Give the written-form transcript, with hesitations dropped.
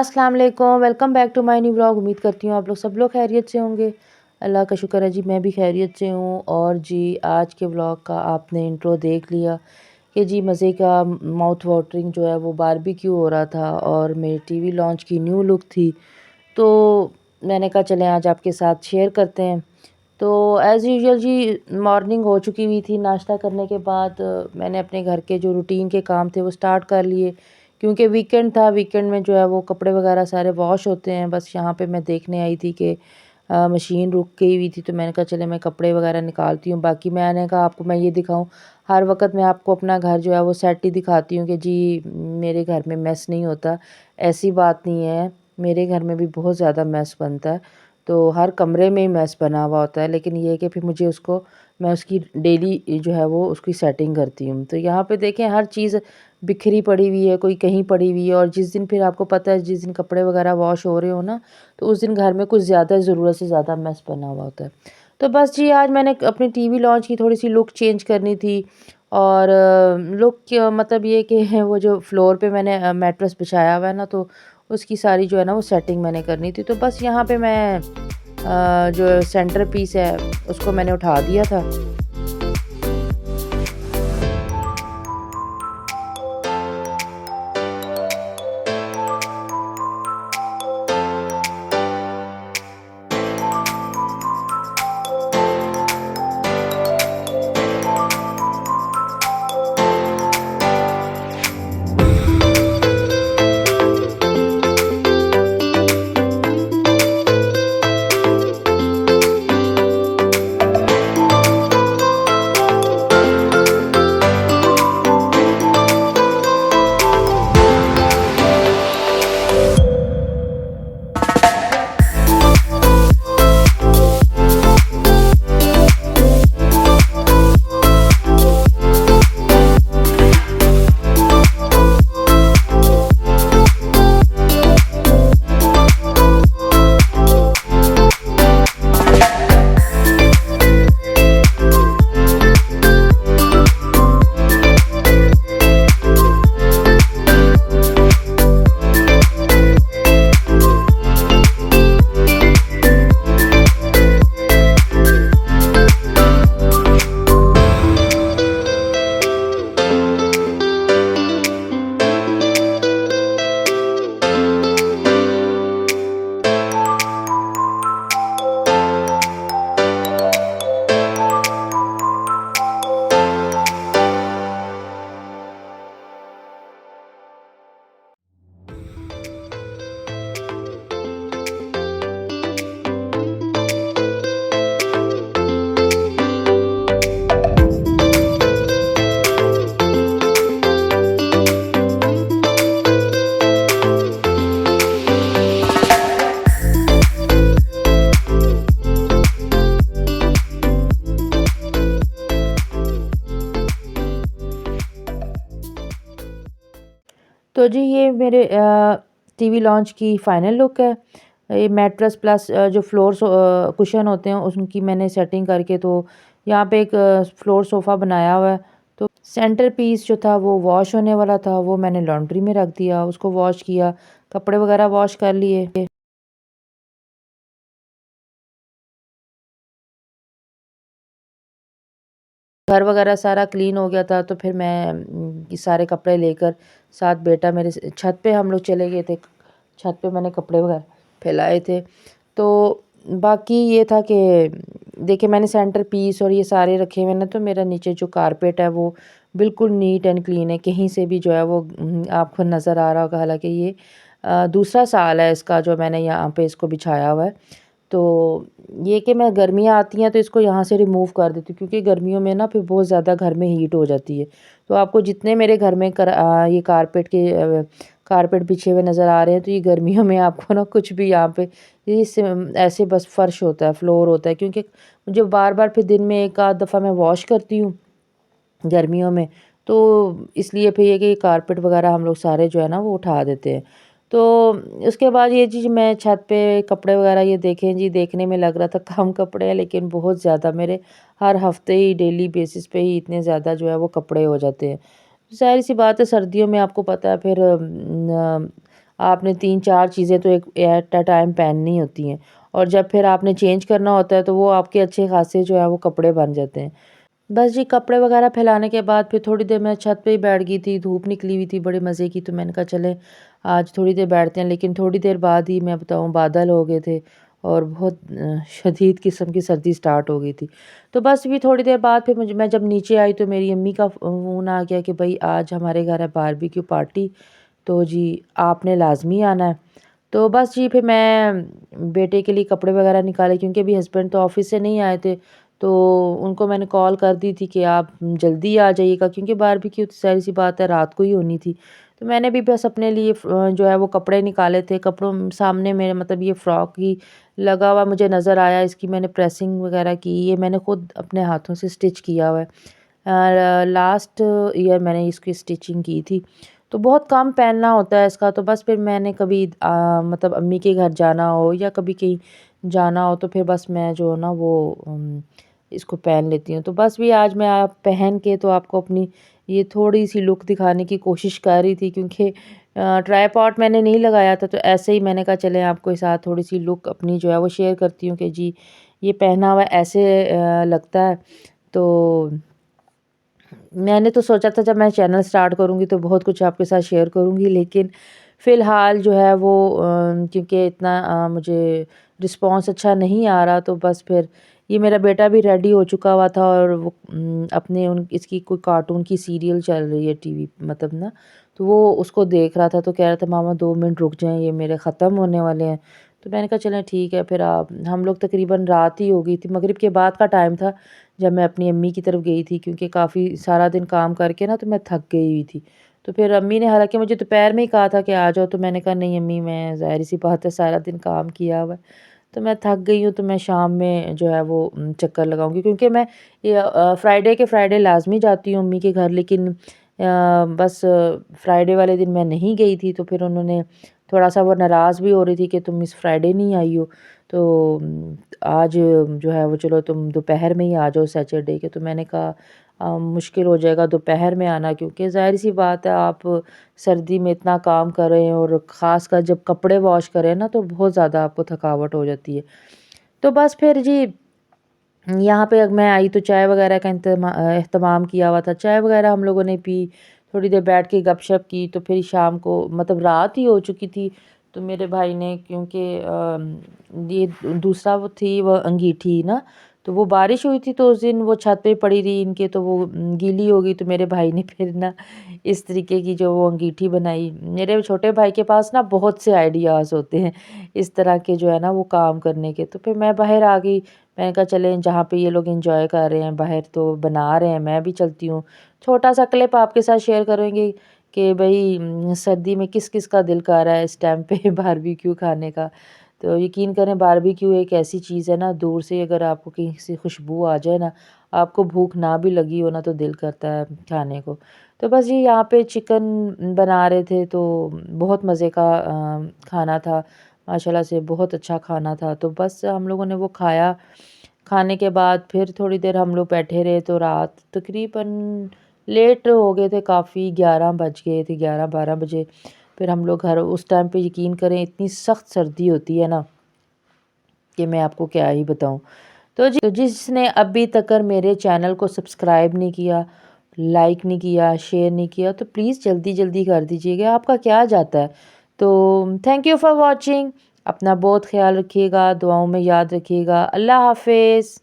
अस्सलाम वालेकुम, welcome back to my new vlog. उम्मीद करती हूँ आप लोग सब लोग खैरियत से होंगे। अल्लाह का शुक्र है जी, मैं भी खैरियत से हूँ। और जी आज के व्लॉग का आपने इंट्रो देख लिया कि जी मज़े का माउथ वाटरिंग जो है वो बारबेक्यू हो रहा था और मेरी टीवी लॉन्च की न्यू लुक थी। तो मैंने कहा चलें आज आपके साथ शेयर करते हैं। तो एज़ यूजुअल जी मॉर्निंग हो चुकी हुई थी। नाश्ता करने के बाद मैंने अपने घर के जो रूटीन के काम थे वो स्टार्ट कर लिए, क्योंकि वीकेंड था। वीकेंड में जो है वो कपड़े वगैरह सारे वॉश होते हैं। बस यहाँ पे मैं देखने आई थी कि मशीन रुक गई हुई थी, तो मैंने कहा चले मैं कपड़े वगैरह निकालती हूँ। बाकी मैंने कहा आपको मैं ये दिखाऊँ, हर वक्त मैं आपको अपना घर जो है वो सेट ही दिखाती हूँ कि जी मेरे घर में मेस नहीं होता। ऐसी बात नहीं है, मेरे घर में भी बहुत ज़्यादा मेस बनता है। तो हर कमरे में ही मेस बना हुआ होता है, लेकिन ये है कि फिर मुझे उसको मैं उसकी डेली जो है वो उसकी सेटिंग करती हूँ। तो यहाँ पे देखें हर चीज़ बिखरी पड़ी हुई है, कोई कहीं पड़ी हुई है। और जिस दिन फिर आपको पता है जिस दिन कपड़े वगैरह वॉश हो रहे हो ना, तो उस दिन घर में कुछ ज़्यादा ज़रूरत से ज़्यादा मेस बना हुआ होता है। तो बस जी आज मैंने अपनी टीवी लॉन्च की थोड़ी सी लुक चेंज करनी थी। और लुक मतलब ये कि वो जो फ्लोर पे मैंने मैट्रेस बिछाया हुआ है ना, तो उसकी सारी जो है ना वो सेटिंग मैंने करनी थी। तो बस यहाँ पे मैं जो सेंटर पीस है उसको मैंने उठा दिया था। तो जी ये मेरे टीवी लॉन्च की फ़ाइनल लुक है। ये मैट्रेस प्लस जो फ्लोर कुशन होते हैं उनकी मैंने सेटिंग करके तो यहाँ पे एक फ्लोर सोफ़ा बनाया हुआ है। तो सेंटर पीस जो था वो वॉश होने वाला था, वो मैंने लॉन्ड्री में रख दिया, उसको वॉश किया, कपड़े वगैरह वॉश कर लिए। घर वगैरह सारा क्लीन हो गया था, तो फिर मैं ये सारे कपड़े लेकर साथ बेटा मेरे छत पे हम लोग चले गए थे। छत पे मैंने कपड़े वगैरह फैलाए थे। तो बाकी ये था कि देखिए मैंने सेंटर पीस और ये सारे रखे हुए ना, तो मेरा नीचे जो कारपेट है वो बिल्कुल नीट एंड क्लीन है। कहीं से भी जो है वो आपको नज़र आ रहा होगा। हालांकि ये दूसरा साल है इसका जो मैंने यहाँ पे इसको बिछाया हुआ है। तो ये कि मैं गर्मियाँ आती हैं तो इसको यहाँ से रिमूव कर देती हूँ, क्योंकि गर्मियों में ना फिर बहुत ज़्यादा घर में हीट हो जाती है। तो आपको जितने मेरे घर में ये कारपेट बिछे हुए नज़र आ रहे हैं, तो ये गर्मियों में आपको ना कुछ भी यहाँ पे ऐसे बस फर्श होता है, फ्लोर होता है। क्योंकि मुझे बार बार फिर दिन में एक आध दफ़ा मैं वॉश करती हूँ गर्मियों में, तो इसलिए फिर ये कि कारपेट वगैरह हम लोग सारे जो है ना वो उठा देते हैं। तो उसके बाद ये चीज़ मैं छत पे कपड़े वगैरह ये देखें जी, देखने में लग रहा था कम कपड़े हैं, लेकिन बहुत ज़्यादा मेरे हर हफ्ते ही डेली बेसिस पे ही इतने ज़्यादा जो है वो कपड़े हो जाते हैं। ज़ाहिर सी बात है सर्दियों में आपको पता है फिर आपने 3-4 चीज़ें तो एक एट अ टाइम पहननी होती हैं, और जब फिर आपने चेंज करना होता है तो वो आपके अच्छे खासे जो है वो कपड़े बन जाते हैं। बस जी, कपड़े वगैरह फैलाने के बाद फिर थोड़ी देर मैं छत पे ही बैठ गई थी, धूप निकली हुई थी बड़े मज़े की, तो मैंने कहा चलें आज थोड़ी देर बैठते हैं। लेकिन थोड़ी देर बाद ही मैं बताऊँ बादल हो गए थे और बहुत शदीद किस्म की सर्दी स्टार्ट हो गई थी। तो बस भी थोड़ी देर बाद फिर मैं जब नीचे आई तो मेरी अम्मी का फ़ोन आ गया कि भई आज हमारे घर है बारबेक्यू पार्टी, तो जी आपने लाज़मी आना है। तो बस जी फिर मैं बेटे के लिए कपड़े वगैरह निकाले, क्योंकि अभी हस्बैंड तो ऑफिस से नहीं आए थे, तो उनको मैंने कॉल कर दी थी कि आप जल्दी आ जाइएगा, क्योंकि बारबेक्यू तो ज़ाहिर सी बात है रात को ही होनी थी। तो मैंने भी बस अपने लिए जो है वो कपड़े निकाले थे। कपड़ों सामने मेरे मतलब ये फ्रॉक ही लगा हुआ मुझे नज़र आया, इसकी मैंने प्रेसिंग वगैरह की, ये मैंने खुद अपने हाथों से स्टिच किया हुआ है। लास्ट ईयर मैंने इसकी स्टिचिंग की थी। तो बहुत कम पहनना होता है इसका, तो बस फिर मैंने कभी मतलब अम्मी के घर जाना हो या कभी कहीं जाना हो तो फिर बस मैं जो है ना वो इसको पहन लेती हूँ। तो बस भी आज मैं आप पहन के तो आपको अपनी ये थोड़ी सी लुक दिखाने की कोशिश कर रही थी, क्योंकि ट्राइपॉड मैंने नहीं लगाया था, तो ऐसे ही मैंने कहा चलें आपके साथ थोड़ी सी लुक अपनी जो है वो शेयर करती हूँ कि जी ये पहना हुआ ऐसे लगता है। तो मैंने तो सोचा था जब मैं चैनल स्टार्ट करूँगी तो बहुत कुछ आपके साथ शेयर करूँगी, लेकिन फ़िलहाल जो है वो क्योंकि इतना मुझे रिस्पॉन्स अच्छा नहीं आ रहा, तो बस फिर ये मेरा बेटा भी रेडी हो चुका हुआ था और वो अपने उन इसकी कोई कार्टून की सीरियल चल रही है टीवी मतलब ना, तो वो उसको देख रहा था, तो कह रहा था मामा 2 मिनट रुक जाएँ ये मेरे ख़त्म होने वाले हैं। तो मैंने कहा चलें ठीक है, फिर आप हम लोग तकरीबन रात ही हो गई थी, मगरिब के बाद का टाइम था जब मैं अपनी अम्मी की तरफ गई थी, क्योंकि काफ़ी सारा दिन काम करके ना तो मैं थक गई हुई थी। तो फिर अम्मी ने हालाँकि मुझे दोपहर में ही कहा था कि आ जाओ, तो मैंने कहा नहीं अम्मी मैं ज़ाहिर-सी बात है सारा दिन काम किया हुआ है, तो मैं थक गई हूँ, तो मैं शाम में जो है वो चक्कर लगाऊँगी, क्योंकि मैं ये फ्राइडे के फ्राइडे लाज़मी जाती हूँ अम्मी के घर, लेकिन बस फ्राइडे वाले दिन मैं नहीं गई थी, तो फिर उन्होंने थोड़ा-सा वो नाराज़ भी हो रही थी कि तुम इस फ्राइडे नहीं आई हो, तो आज जो है वो चलो तुम दोपहर में ही आ जाओ सैटरडे के। तो मैंने कहा मुश्किल हो जाएगा दोपहर में आना, क्योंकि ज़ाहिर-सी बात है आप सर्दी में इतना काम कर रहे हैं और ख़ासकर जब कपड़े वॉश करें ना तो बहुत ज़्यादा आपको थकावट हो जाती है। तो बस फिर जी यहाँ पे मैं आई तो चाय वग़ैरह का एहतमाम किया हुआ था। चाय वग़ैरह हम लोगों ने पी, थोड़ी देर बैठ के गपशप की, तो फिर शाम को मतलब रात ही हो चुकी थी। तो मेरे भाई ने क्योंकि ये दूसरा वो थी वो अंगीठी ना, तो वो बारिश हुई थी तो उस दिन वो छत पे पड़ी रही इनके, तो वो गीली हो गई, तो मेरे भाई ने फिर ना इस तरीके की जो वो अंगीठी बनाई। मेरे छोटे भाई के पास ना बहुत से आइडियाज़ होते हैं इस तरह के जो है ना वो काम करने के। तो फिर मैं बाहर आ गई, मैंने कहा चलें जहाँ पे ये लोग एंजॉय कर रहे हैं बाहर तो बना रहे हैं, मैं भी चलती हूँ। छोटा-सा क्लिप आपके साथ शेयर करेंगे कि भई सर्दी में किस-किस का दिल कर रहा है इस टाइम पे बारबेक्यू खाने का। तो यकीन करें बारबेक्यू एक ऐसी चीज़ है ना, दूर से अगर आपको कहीं से खुशबू आ जाए ना, आपको भूख ना भी लगी हो ना तो दिल करता है खाने को। तो बस ये यहाँ पे चिकन बना रहे थे, तो बहुत मज़े का खाना था। माशाल्लाह से बहुत अच्छा खाना था। तो बस हम लोगों ने वो खाया, खाने के बाद फिर थोड़ी देर हम लोग बैठे रहे, तो रात तकरीबन लेट हो गए थे काफ़ी, 11 बज गए थे, 11-12 बजे। फिर हम लोग घर उस टाइम पे यकीन करें इतनी सख्त सर्दी होती है ना कि मैं आपको क्या ही बताऊँ। तो जिसने अभी तक मेरे चैनल को सब्सक्राइब नहीं किया, लाइक नहीं किया, शेयर नहीं किया, तो प्लीज़ जल्दी-जल्दी कर दीजिएगा, आपका क्या जाता है। तो थैंक यू फॉर वॉचिंग। अपना बहुत ख़्याल रखिएगा, दुआओं में याद रखिएगा। अल्लाह हाफ़िज़।